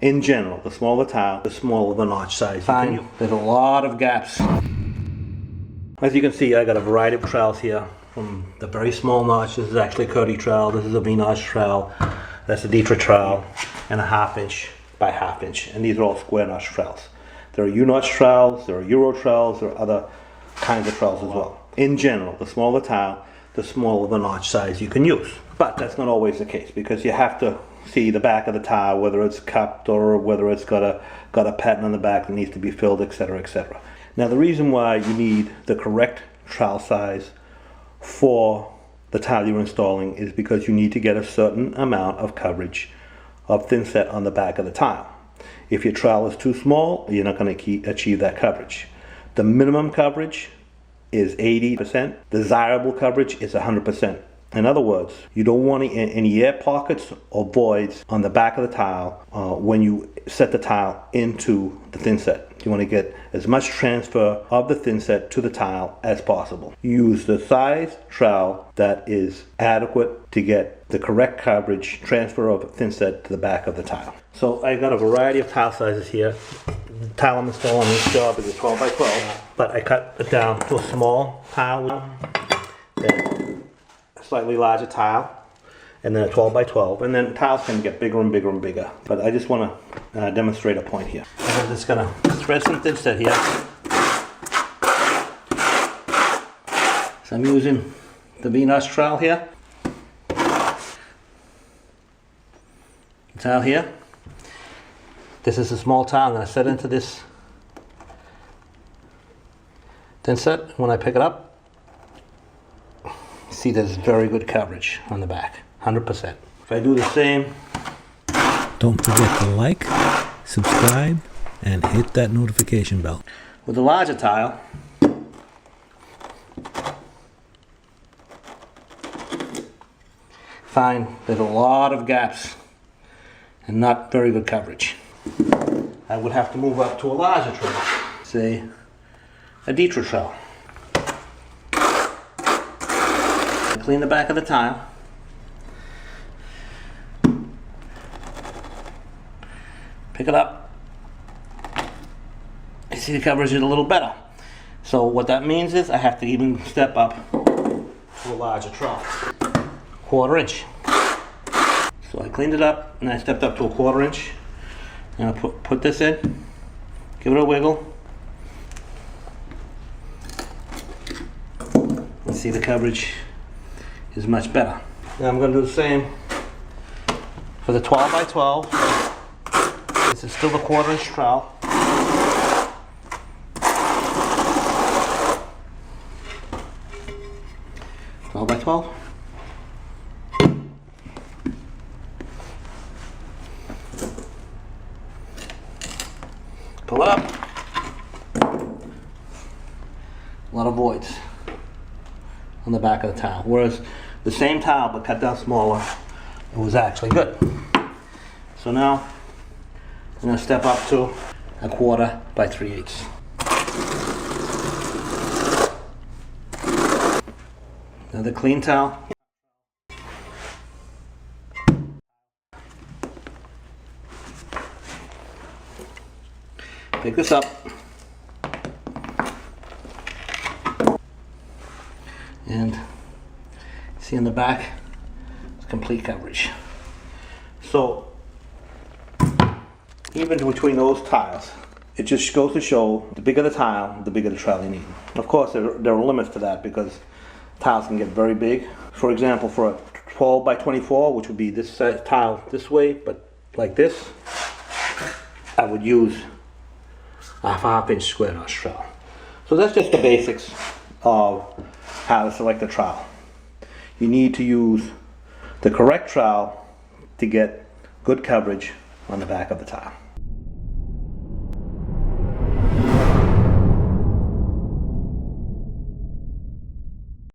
In general, the smaller the tile, the smaller the notch size. There's a lot of gaps. As you can see, I got a variety of trowels here, from the very small notch. This is actually a curly trowel. This is a V-notch trowel. That's a dictará trowel, and a 1/2 inch by 1/2 inch. And these are all square notch trowels. There are U-notch trowels, there are Euro trowels, there are other kinds of trowels as well. In general, the smaller the tile, the smaller the notch size you can use. But that's not always the case, because you have to see the back of the tile, whether it's cupped or whether it's got a pattern on the back that needs to be filled, etc., etc. Now, the reason why you need the correct trowel size for the tile you're installing is because you need to get a certain amount of coverage of thin set on the back of the tile. If your trowel is too small, you're not going to achieve that coverage. The minimum coverage is 80%. Desirable coverage is 100%. In other words, you don't want any air pockets or voids on the back of the tile when you set the tile into the thin set. You want to get as much transfer of the thin set to the tile as possible. Use the size trowel that is adequate to get the correct coverage transfer of thin set to the back of the tile. So I've got a variety of tile sizes here. The tile I'm installing on this job is a 12 by 12, but I cut it down to a small tile, then a slightly larger tile, and then a 12 by 12, and then tiles can get bigger and bigger and bigger. But I just want to demonstrate a point here. I'm just going to spread some thin set here. So I'm using the V-notch trowel here. Tile here. This is a small tile. I'm going to set into this thin set. When I pick it up, see there's very good coverage on the back, 100%. If I do the same, don't forget to like, subscribe, and hit that notification bell. With the larger tile, find there's a lot of gaps and not very good coverage. I would have to move up to a larger trowel, say a dictará trowel. Clean the back of the tile. Pick it up. You see the coverage is a little better. So what that means is I have to even step up to a larger trowel. 1/4 inch. So I cleaned it up and I stepped up to a 1/4 inch. And I put this in, give it a wiggle. And see the coverage is much better. Now I'm going to do the same for the 12 by 12. This is still the 1/4 inch trowel. By 12. Pull it up. A lot of voids on the back of the tile. Whereas the same tile but cut down smaller, it was actually good. So now I'm going to step up to a 1/4 by 3/8. Another clean towel. Pick this up. And see in the back, it's complete coverage. So even between those tiles, it just goes to show the bigger the tile, the bigger the trowel you need. Of course, there are limits to that because tiles can get very big. For example, for a 12 by 24, which would be this tile this way, but like this, I would use a 1/2 inch square notch trowel. So that's just the basics of how to select a trowel. You need to use the correct trowel to get good coverage on the back of the tile.